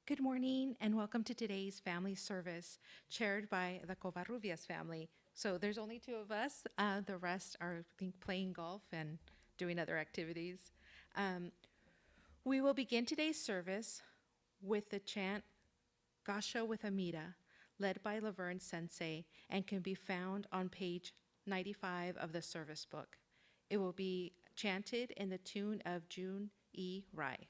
Good morning and welcome to today's family service chaired by the Covarrubias family. So there's only two of us. The rest are, I think, playing golf and doing other activities. Um, we will begin today's service with the chant Gasho with Amida, led by Laverne Sensei, and can be found on page 95 of the service book. It will be chanted in the tune of Jun E. Rai.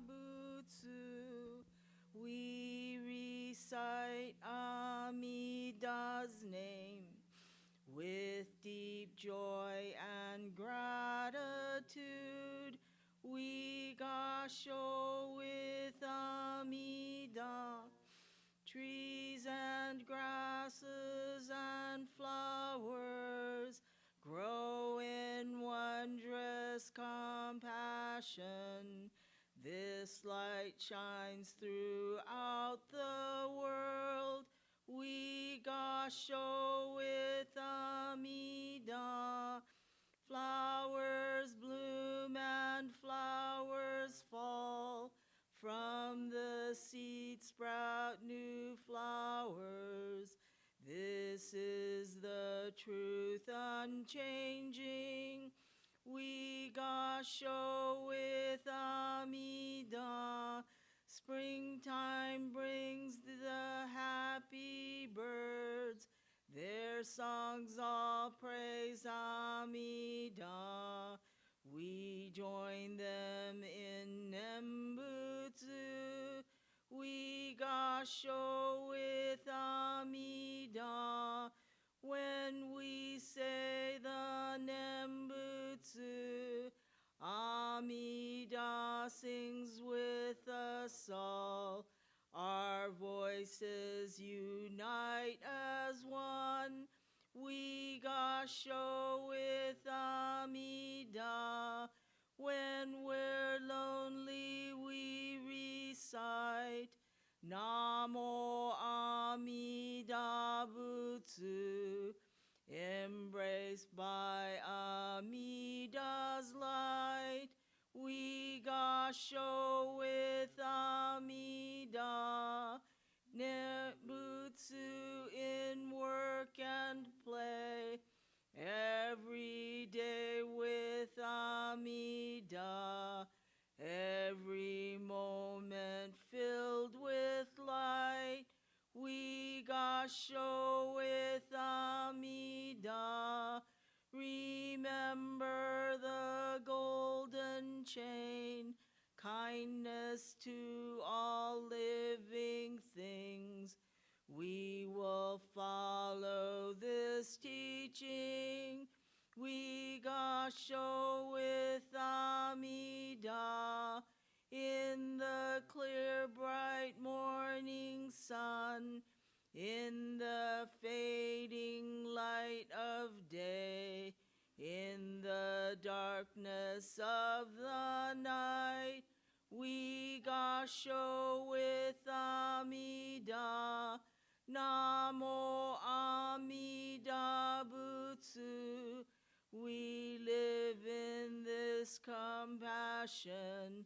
Butsu, we recite Amida's name with deep joy and gratitude. We gasho with Amida, trees and grasses and flowers grow in wondrous compassion. This light shines throughout the world. We gasho with Amida. Flowers bloom and flowers fall. From the seed sprout new flowers. This is the truth unchanging. We gasho with Amida. Springtime brings the happy birds. Their songs all praise Amida. We join them in Nembutsu. We gasho with Amida. When we say the Nembutsu, Amida sings with us all. Our voices unite as one. We gasho with Amida. When we're lonely, we recite Namo Amida Butsu, embraced by Amida's light. We gasho with Amida, Nebutsu in work and play, every day with Amida, every moment filled with light. We gasho with Amida. Remember the golden chain, kindness to all living things. We will follow this teaching. We gasho with Amida in the clear bright morning sun, in the fading light of day, in the darkness of the night. We gasho with Amida. Namo Amida Butsu. We live in this compassion.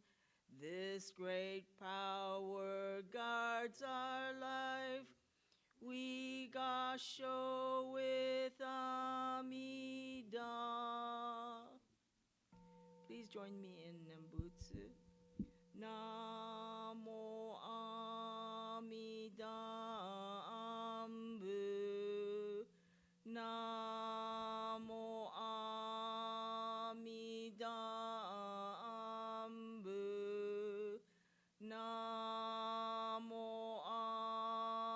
This great power guards our life. We gasho with Amida. Please join me in Nembutsu. Namo Amida Ambu. Namo Amida Ambu. Namo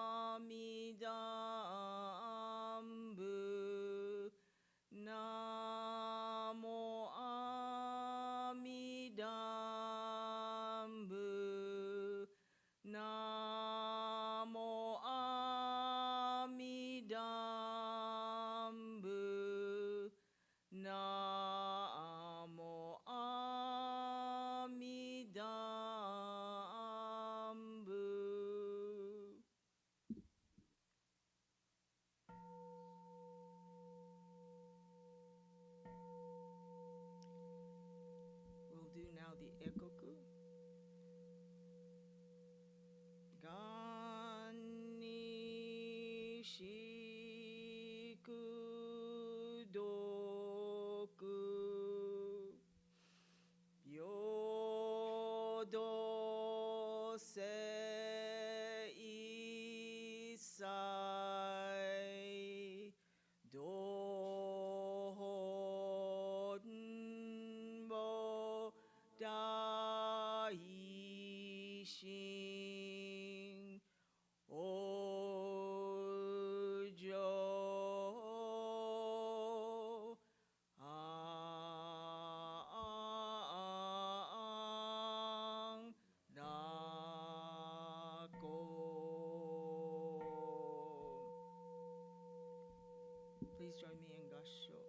Amida Ambu. Namo Amida Ambu. Namo shiku doku Yodo se isai dohonbo daishin ojo ang dako. Please join me in Gasho.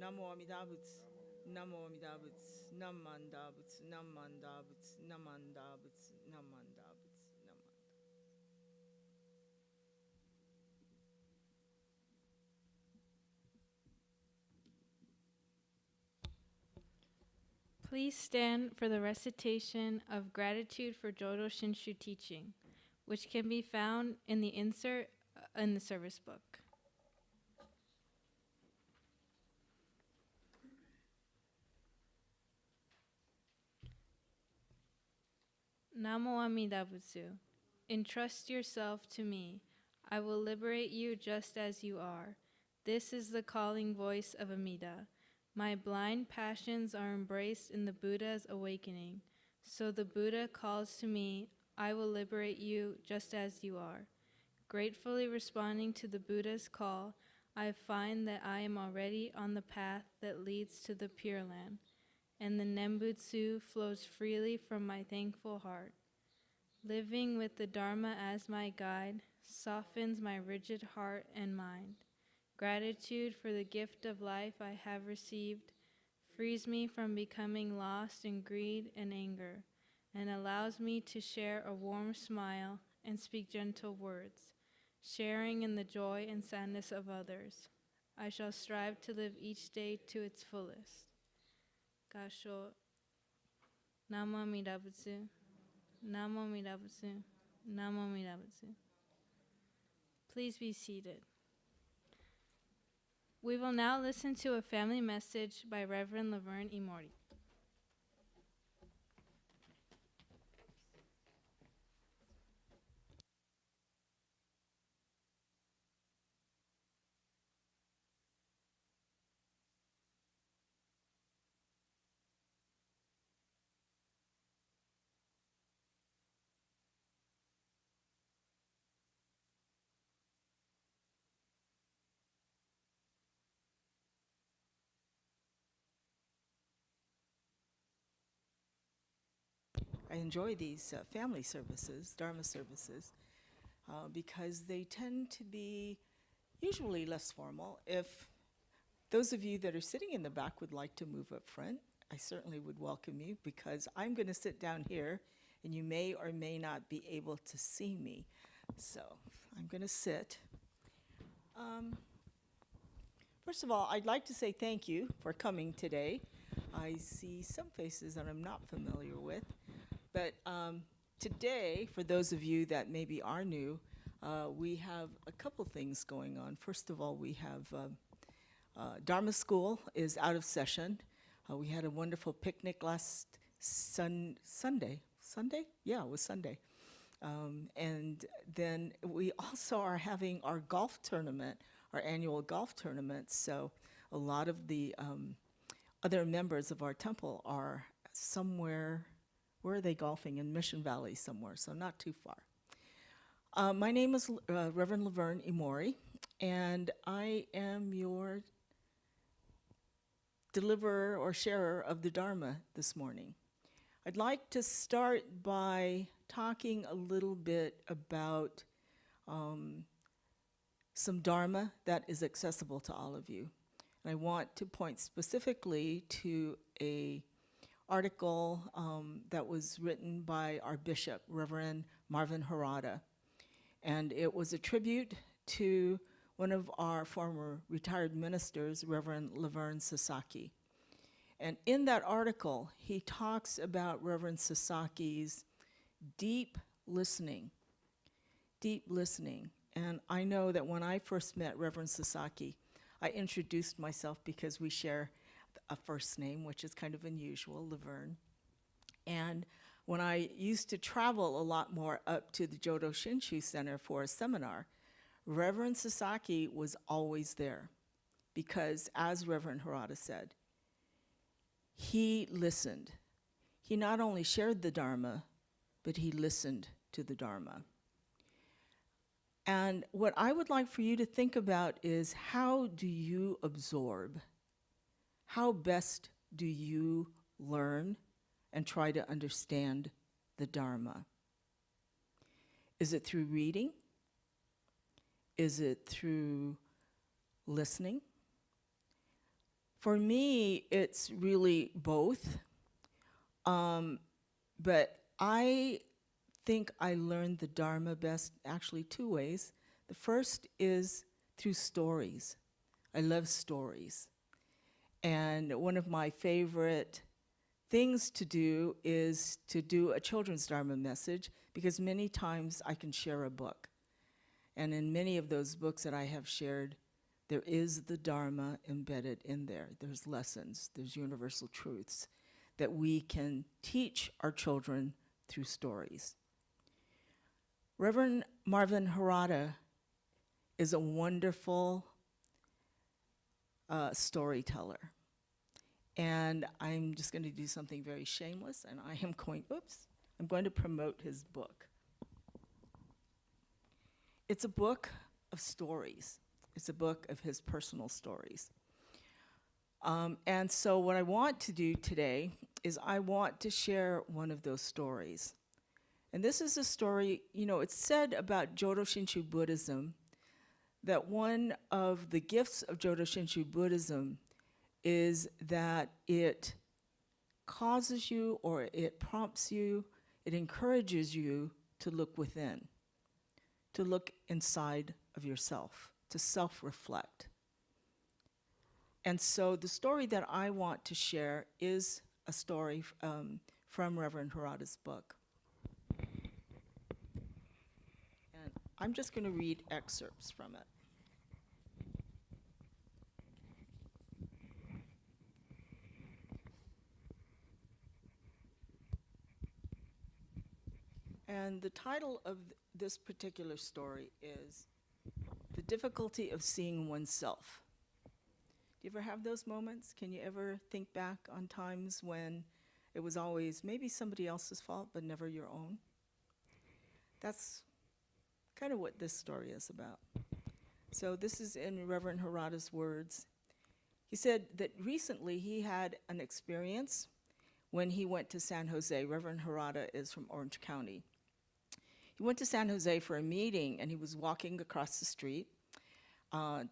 Namo Amida Butsu. Namo Amida Butsu. Namanda Butsu. Namanda Butsu. Namanda Butsu. Namanda Butsu. Namanda. Please stand for the recitation of gratitude for Jodo Shinshu teaching, which can be found in the insert in the service book. Namo Amida Butsu. Entrust yourself to me. I will liberate you just as you are. This is the calling voice of Amida. My blind passions are embraced in the Buddha's awakening. So the Buddha calls to me, I will liberate you just as you are. Gratefully responding to the Buddha's call, I find that I am already on the path that leads to the Pure Land, and the Nembutsu flows freely from my thankful heart. Living with the Dharma as my guide softens my rigid heart and mind. Gratitude for the gift of life I have received frees me from becoming lost in greed and anger, and allows me to share a warm smile and speak gentle words, sharing in the joy and sadness of others. I shall strive to live each day to its fullest. Gasho. Namo Amida Butsu. Namo Amida Butsu. Namo Amida Butsu. Please be seated. We will now listen to a family message by Reverend Laverne Imori. I enjoy these family services, Dharma services, because they tend to be usually less formal. If those of you that are sitting in the back would like to move up front, I certainly would welcome you, because I'm going to sit down here and you may or may not be able to see me. So I'm going to sit. First of all, I'd like to say thank you for coming today. I see some faces that I'm not familiar with. But today, for those of you that maybe are new, we have a couple things going on. First of all, we have Dharma School is out of session. We had a wonderful picnic last Sunday. Sunday? Yeah, it was Sunday. And then we also are having our golf tournament, our annual golf tournament. So a lot of the other members of our temple are somewhere. Where are they golfing? In Mission Valley somewhere, so not too far. My name is Reverend Laverne Imori, and I am your deliverer or sharer of the Dharma this morning. I'd like to start by talking a little bit about some Dharma that is accessible to all of you. And I want to point specifically to a article that was written by our bishop, Reverend Marvin Harada. And it was a tribute to one of our former retired ministers, Reverend Laverne Sasaki. And in that article, he talks about Reverend Sasaki's deep listening. And I know that when I first met Reverend Sasaki, I introduced myself because we share a first name, which is kind of unusual, Laverne. And when I used to travel a lot more up to the Jodo Shinshu Center for a seminar, Reverend Sasaki was always there because, as Reverend Harada said, he listened. He not only shared the Dharma, but he listened to the Dharma. And what I would like for you to think about is, how do you absorb? How best do you learn and try to understand the Dharma? Is it through reading? Is it through listening? For me, it's really both. But I think I learned the Dharma best actually two ways. The first is through stories. I love stories. And one of my favorite things to do is to do a children's Dharma message, because many times I can share a book. And in many of those books that I have shared, there is the Dharma embedded in there. There's lessons, there's universal truths that we can teach our children through stories. Reverend Marvin Harada is a wonderful storyteller. And I'm just going to do something very shameless, and I'm going to promote his book. It's a book of stories. It's a book of his personal stories. And so what I want to do today is I want to share one of those stories. And this is a story, it's said about Jodo Shinshu Buddhism that one of the gifts of Jodo Shinshu Buddhism is that it causes you, or it prompts you, it encourages you to look within, to look inside of yourself, to self-reflect. And so the story that I want to share is a story from Reverend Harada's book. And I'm just going to read excerpts from it. And the title of this particular story is The Difficulty of Seeing Oneself. Do you ever have those moments? Can you ever think back on times when it was always maybe somebody else's fault, but never your own? That's kind of what this story is about. So this is in Reverend Harada's words. He said that recently he had an experience when he went to San Jose. Reverend Harada is from Orange County. He went to San Jose for a meeting, and he was walking across the street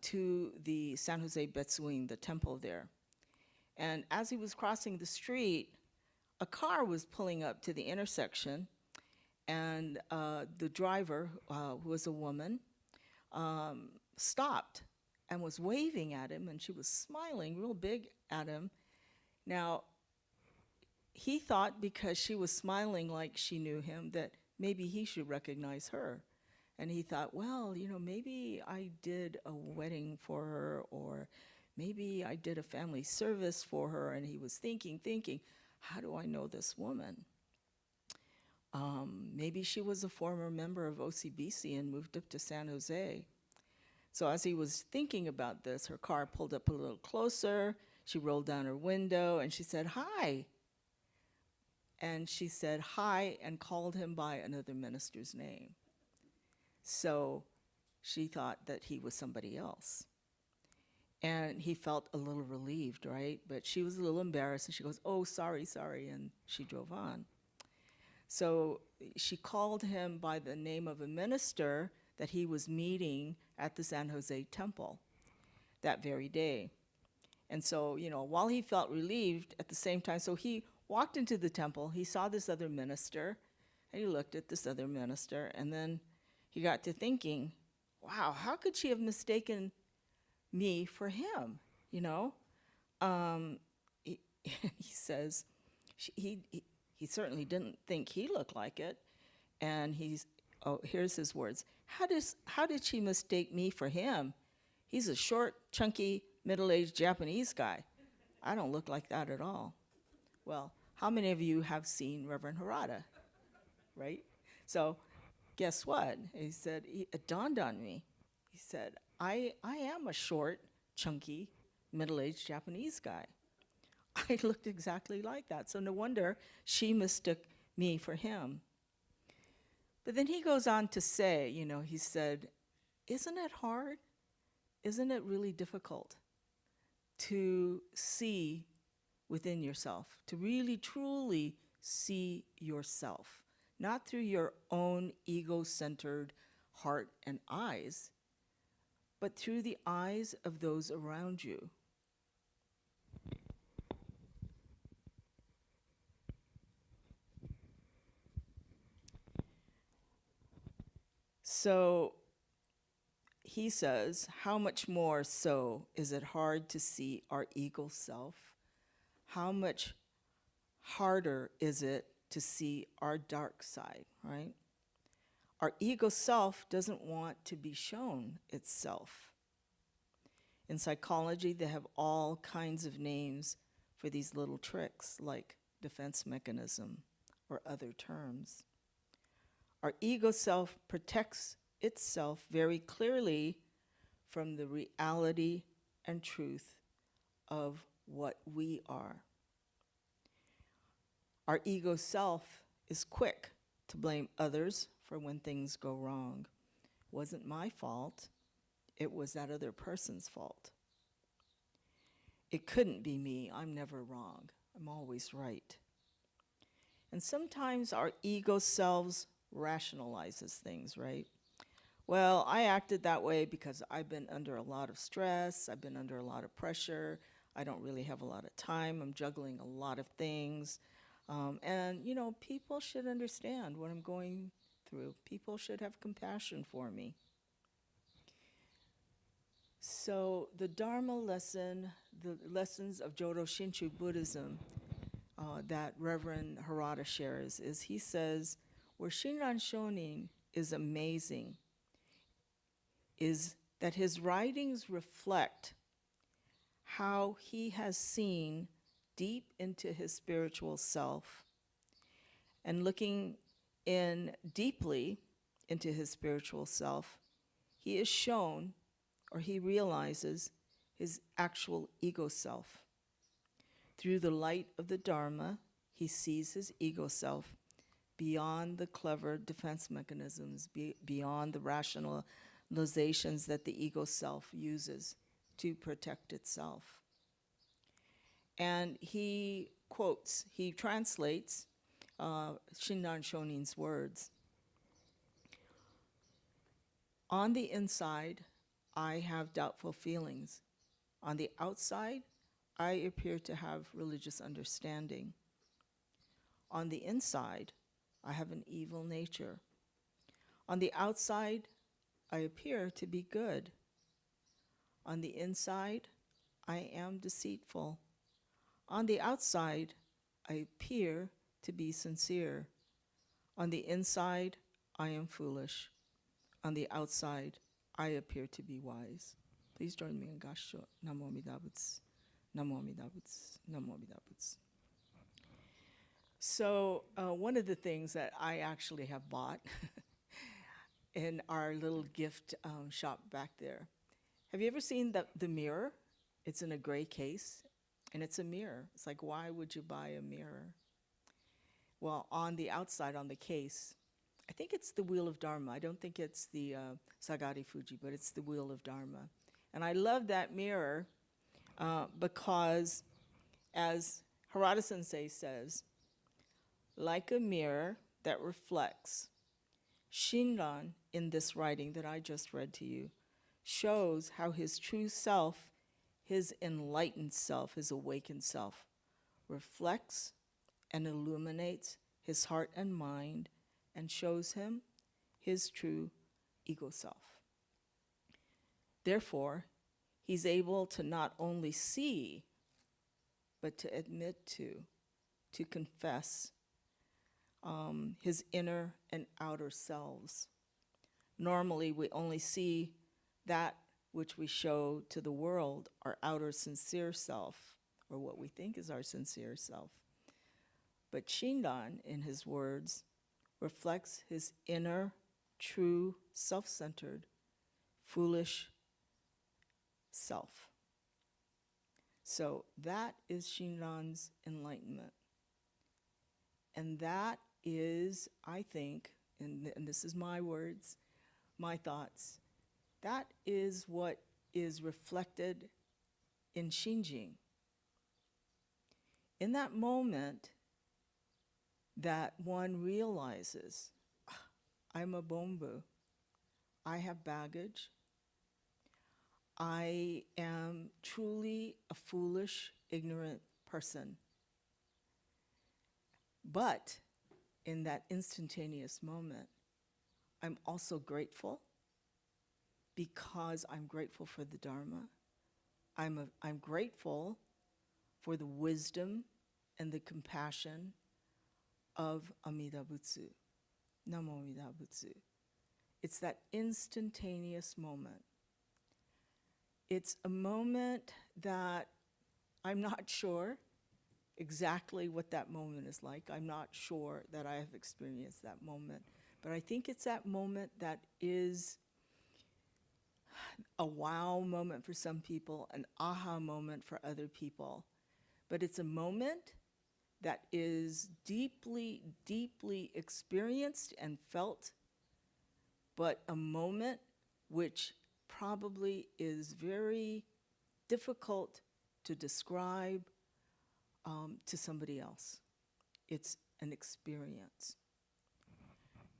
to the San Jose Betsuing, the temple there. And as he was crossing the street, a car was pulling up to the intersection, and the driver, who was a woman, stopped and was waving at him, and she was smiling real big at him. Now, he thought because she was smiling like she knew him that maybe he should recognize her. And he thought, well, maybe I did a wedding for her, or maybe I did a family service for her. And he was thinking, how do I know this woman? Maybe she was a former member of OCBC and moved up to San Jose. So as he was thinking about this, her car pulled up a little closer. She rolled down her window, and she said, hi. And she said hi and called him by another minister's name. So she thought that he was somebody else. And he felt a little relieved, right? But she was a little embarrassed, and she goes, oh, sorry, and she drove on. So she called him by the name of a minister that he was meeting at the San Jose temple that very day. And so, while he felt relieved, at the same time, so he walked into the temple, he saw this other minister, and he looked at this other minister, and then he got to thinking, wow, how could she have mistaken me for him, He says, he certainly didn't think he looked like it, and oh, here's his words. How did she mistake me for him? He's a short, chunky, middle-aged Japanese guy. I don't look like that at all. Well, how many of you have seen Reverend Harada, right? So guess what? He said, it dawned on me. He said, I am a short, chunky, middle-aged Japanese guy. I looked exactly like that. So no wonder she mistook me for him. But then he goes on to say, he said, isn't it hard? Isn't it really difficult to see within yourself, to really truly see yourself, not through your own ego-centered heart and eyes, but through the eyes of those around you? So he says, how much more so is it hard to see our ego self? How much harder is it to see our dark side, right? Our ego self doesn't want to be shown itself. In psychology, they have all kinds of names for these little tricks, like defense mechanism or other terms. Our ego self protects itself very clearly from the reality and truth of what we are. Our ego self is quick to blame others for when things go wrong. It wasn't my fault, it was that other person's fault. It couldn't be me, I'm never wrong, I'm always right. And sometimes our ego selves rationalizes things, right? Well, I acted that way because I've been under a lot of stress, I've been under a lot of pressure, I don't really have a lot of time, I'm juggling a lot of things. And people should understand what I'm going through. People should have compassion for me. So the Dharma lesson, the lessons of Jodo Shinshu Buddhism that Reverend Harada shares is he says, where Shinran Shonin is amazing is that his writings reflect how he has seen deep into his spiritual self, and looking in deeply into his spiritual self, he is shown, or he realizes, his actual ego self. Through the light of the Dharma, he sees his ego self beyond the clever defense mechanisms, beyond the rationalizations that the ego self uses to protect itself. And he quotes, he translates Shinran Shonin's words. On the inside, I have doubtful feelings. On the outside, I appear to have religious understanding. On the inside, I have an evil nature. On the outside, I appear to be good. On the inside, I am deceitful. On the outside, I appear to be sincere. On the inside, I am foolish. On the outside, I appear to be wise. Please join me in Gassho. Namo Amida Butsu. Namo Amida Butsu. Namo Amida Butsu. So one of the things that I actually have bought in our little gift shop back there. Have you ever seen the mirror? It's in a gray case, and it's a mirror. It's like, why would you buy a mirror? Well, on the outside, on the case, I think it's the Wheel of Dharma. I don't think it's the Sagari Fuji, but it's the Wheel of Dharma. And I love that mirror because, as Harada Sensei says, like a mirror that reflects, Shinran, in this writing that I just read to you, shows how his true self, his enlightened self, his awakened self, reflects and illuminates his heart and mind and shows him his true ego self. Therefore, he's able to not only see, but to admit to confess his inner and outer selves. Normally, we only see that which we show to the world, our outer sincere self, or what we think is our sincere self. But Shinran, in his words, reflects his inner, true, self-centered, foolish self. So that is Shinran's enlightenment. And that is, I think, and this is my words, my thoughts, that is what is reflected in Shinjing. In that moment that one realizes, I'm a bombu, I have baggage, I am truly a foolish, ignorant person. But in that instantaneous moment, I'm also grateful because I'm grateful for the Dharma. I'm grateful for the wisdom and the compassion of Amida Butsu, Namo Amida Butsu. It's that instantaneous moment. It's a moment that I'm not sure exactly what that moment is like. I'm not sure that I have experienced that moment. But I think it's that moment that is a wow moment for some people, an aha moment for other people. But it's a moment that is deeply, deeply experienced and felt, but a moment which probably is very difficult to describe to somebody else. It's an experience.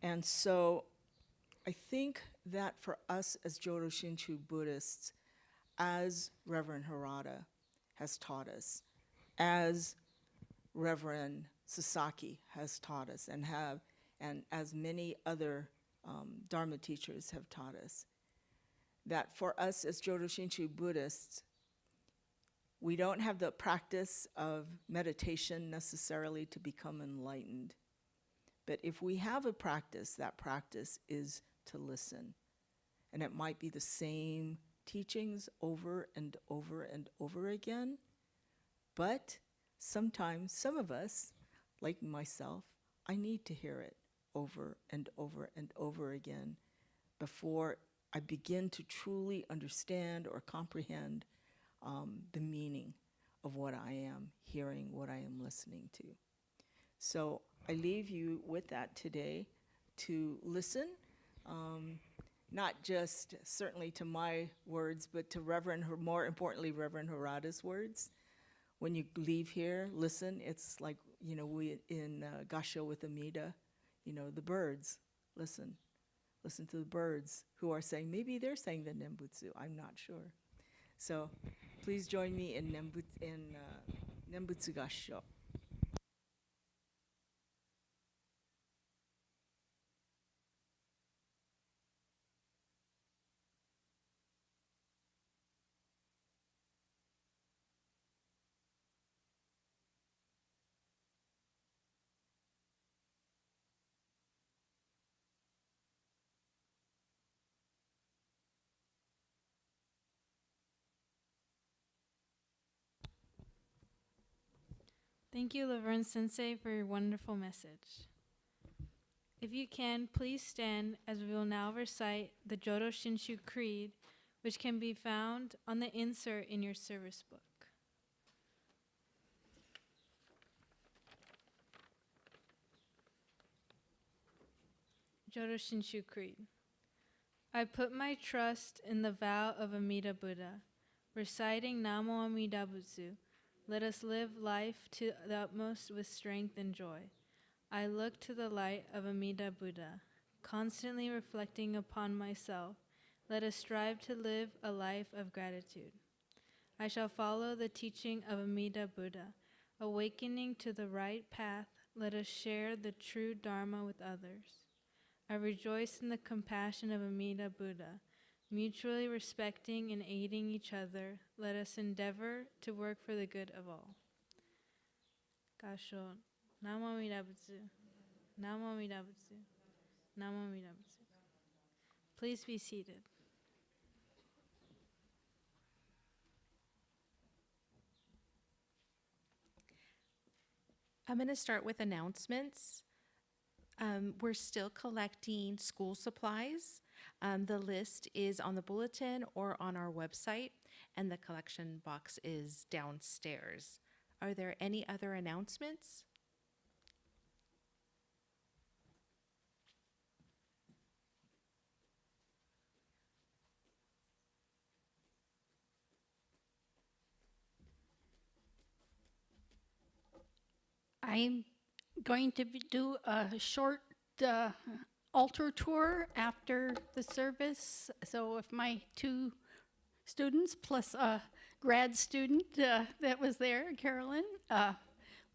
And so I think that for us as Jodo Shinshu Buddhists, as Reverend Harada has taught us, as Reverend Sasaki has taught us, and as many other Dharma teachers have taught us, that for us as Jodo Shinshu Buddhists, we don't have the practice of meditation necessarily to become enlightened. But if we have a practice, that practice is to listen. And it might be the same teachings over and over and over again. But sometimes, some of us, like myself, I need to hear it over and over and over again before I begin to truly understand or comprehend the meaning of what I am hearing, what I am listening to. So I leave you with that today to listen, not just certainly to my words, but to more importantly, Reverend Harada's words. When you leave here, listen. It's like, we in Gasho with Amida, the birds, listen. Listen to the birds who are saying, maybe they're saying the Nembutsu, I'm not sure. So please join me in Nembutsu Gasho. Thank you, Laverne Sensei, for your wonderful message. If you can, please stand as we will now recite the Jodo Shinshu Creed, which can be found on the insert in your service book. Jodo Shinshu Creed. I put my trust in the vow of Amida Buddha. Reciting Namo Amida Butsu, let us live life to the utmost with strength and joy. I look to the light of Amida Buddha, constantly reflecting upon myself. Let us strive to live a life of gratitude. I shall follow the teaching of Amida Buddha. Awakening to the right path, let us share the true Dharma with others. I rejoice in the compassion of Amida Buddha. Mutually respecting and aiding each other, let us endeavor to work for the good of all. Gasho, Namo Amida Butsu, Namo Amida Butsu, Namo Amida Butsu. Please be seated. I'm going to start with announcements. We're still collecting school supplies. The list is on the bulletin or on our website, and the collection box is downstairs. Are there any other announcements? I'm going to do a short altar tour after the service. So if my two students plus a grad student that was there, Carolyn,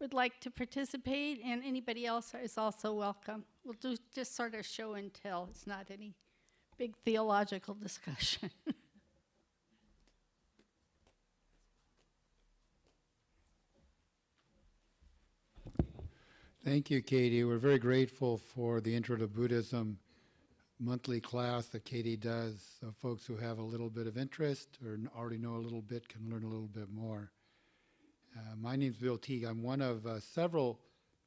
would like to participate, and anybody else is also welcome. We'll do just sort of show and tell. It's not any big theological discussion. Thank you, Katie. We're very grateful for the Intro to Buddhism monthly class that Katie does. So folks who have a little bit of interest or already know a little bit can learn a little bit more. My name's Bill Teague. I'm one of several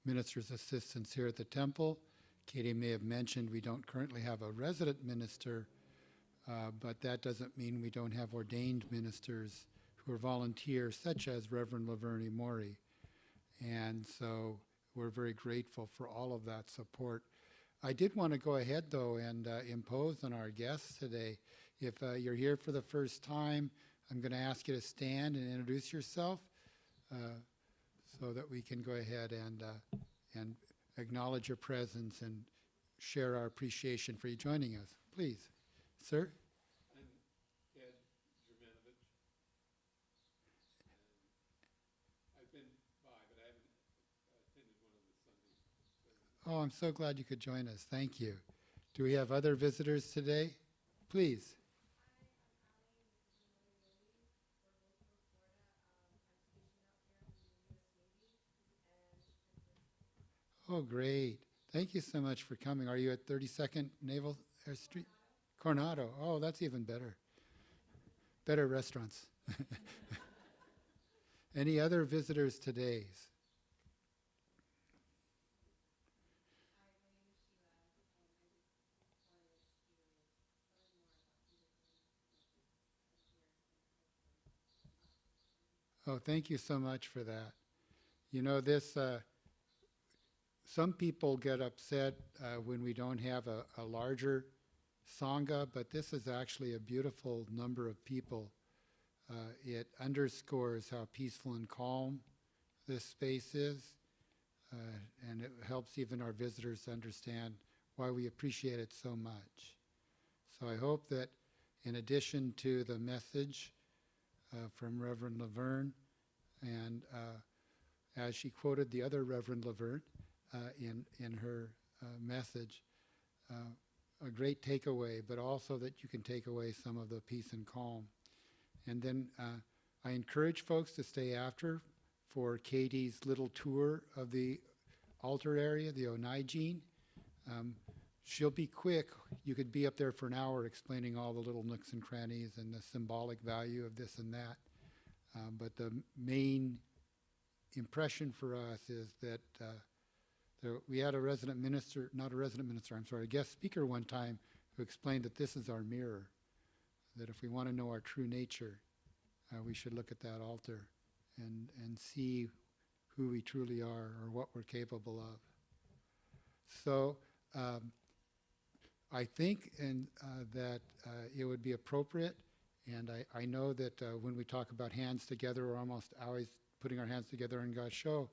minister's assistants here at the temple. Katie may have mentioned we don't currently have a resident minister, but that doesn't mean we don't have ordained ministers who are volunteers, such as Reverend Laverne Imori. And so we're very grateful for all of that support. I did want to go ahead, though, and impose on our guests today. If you're here for the first time, I'm going to ask you to stand and introduce yourself so that we can go ahead and acknowledge your presence and share our appreciation for you joining us. Please, sir. Oh, I'm so glad you could join us. Thank you. Do we have other visitors today? Please. Oh, great. Thank you so much for coming. Are you at 32nd Naval Air Street? Coronado. Oh, that's even better. Better restaurants. Any other visitors today? Oh, thank you so much for that. You know, this, some people get upset when we don't have a larger Sangha, but this is actually a beautiful number of people. It underscores how peaceful and calm this space is, and it helps even our visitors understand why we appreciate it so much. So I hope that in addition to the message from Reverend Laverne, and as she quoted the other Reverend Laverne in her message, a great takeaway, but also that you can take away some of the peace and calm. And then I encourage folks to stay after for Katie's little tour of the altar area, the Onaijin. She'll be quick. You could be up there for an hour explaining all the little nooks and crannies and the symbolic value of this and that. But the main impression for us is that we had a resident minister, not a resident minister, I'm sorry, a guest speaker one time who explained that this is our mirror, that if we want to know our true nature, we should look at that altar and see who we truly are or what we're capable of. So I think that it would be appropriate, and I know that when we talk about hands together, we're almost always putting our hands together in God's show,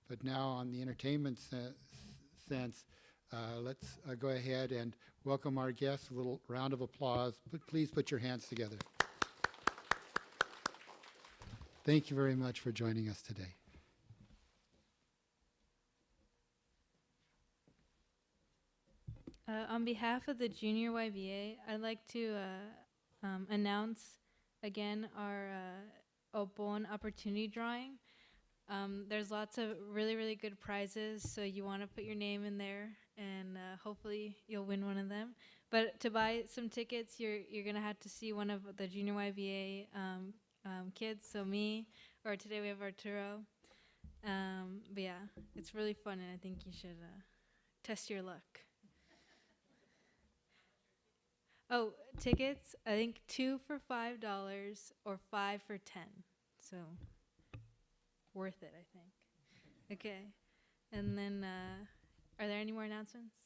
but now on the entertainment sense, let's go ahead and welcome our guests. A little round of applause. Please put your hands together. Thank you very much for joining us today. On behalf of the Junior YBA, I'd like to announce again our Obon opportunity drawing. There's lots of really, really good prizes, so you want to put your name in there and hopefully you'll win one of them. But to buy some tickets, you're gonna have to see one of the junior YVA kids. So me, or today we have Arturo. But yeah, it's really fun, and I think you should test your luck. Oh, tickets, I think 2 for $5 or 5 for 10. So worth it, I think. Okay. And then, are there any more announcements?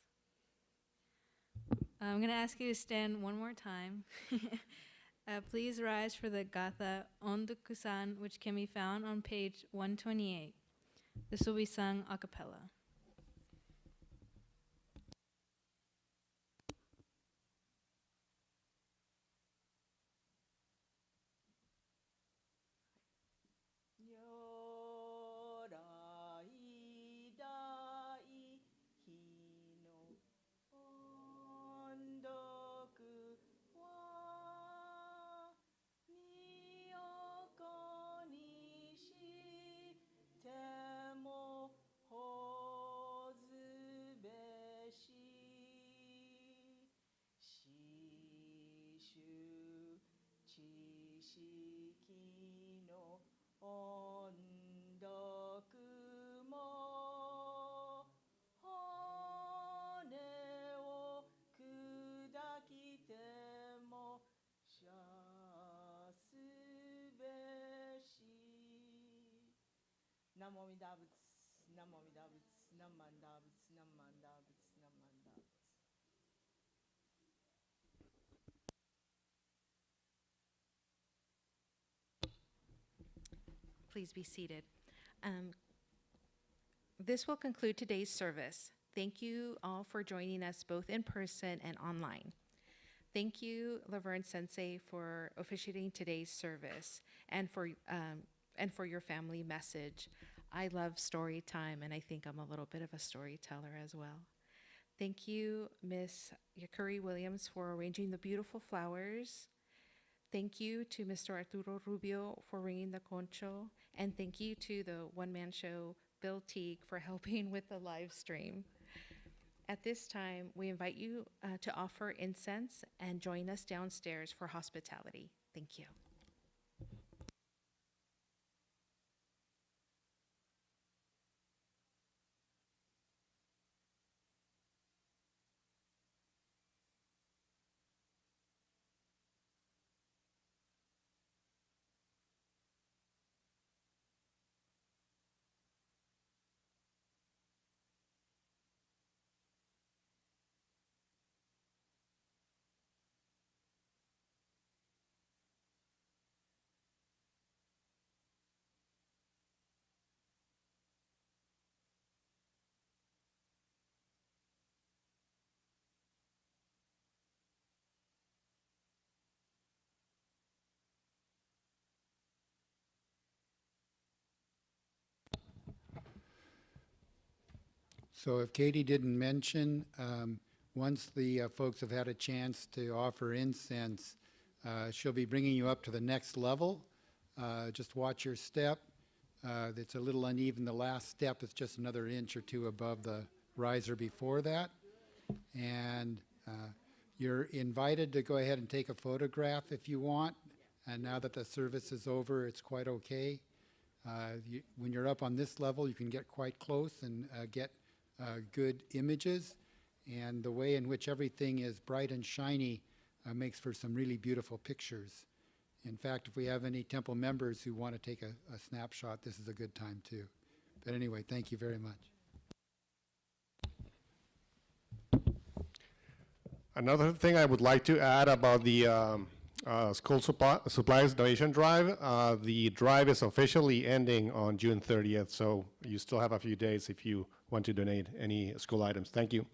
I'm going to ask you to stand one more time. Please rise for the Gatha Ondokusan, which can be found on page 128. This will be sung a cappella. Namo Amida Butsu, Namo Amida Butsu, Namanda Butsu, Namanda Butsu, Namanda Butsu. Please be seated. This will conclude today's service. Thank you all for joining us both in person and online. Thank you, Laverne Sensei, for officiating today's service and for your family message. I love story time, and I think I'm a little bit of a storyteller as well. Thank you, Miss Yakuri Williams, for arranging the beautiful flowers. Thank you to Mr. Arturo Rubio for ringing the concho, and thank you to the one-man show, Bill Teague, for helping with the live stream. At this time, we invite you to offer incense and join us downstairs for hospitality. Thank you. So if Katie didn't mention, once the folks have had a chance to offer incense, she'll be bringing you up to the next level. Just watch your step. It's a little uneven. The last step is just another inch or two above the riser before that. And you're invited to go ahead and take a photograph if you want. And now that the service is over, it's quite okay. When you're up on this level, you can get quite close and get good images, and the way in which everything is bright and shiny makes for some really beautiful pictures. In fact, if we have any temple members who want to take a snapshot, this is a good time too. But anyway, thank you very much. Another thing I would like to add about the school supplies donation drive, the drive is officially ending on June 30th, so you still have a few days if you want to donate any school items. Thank you.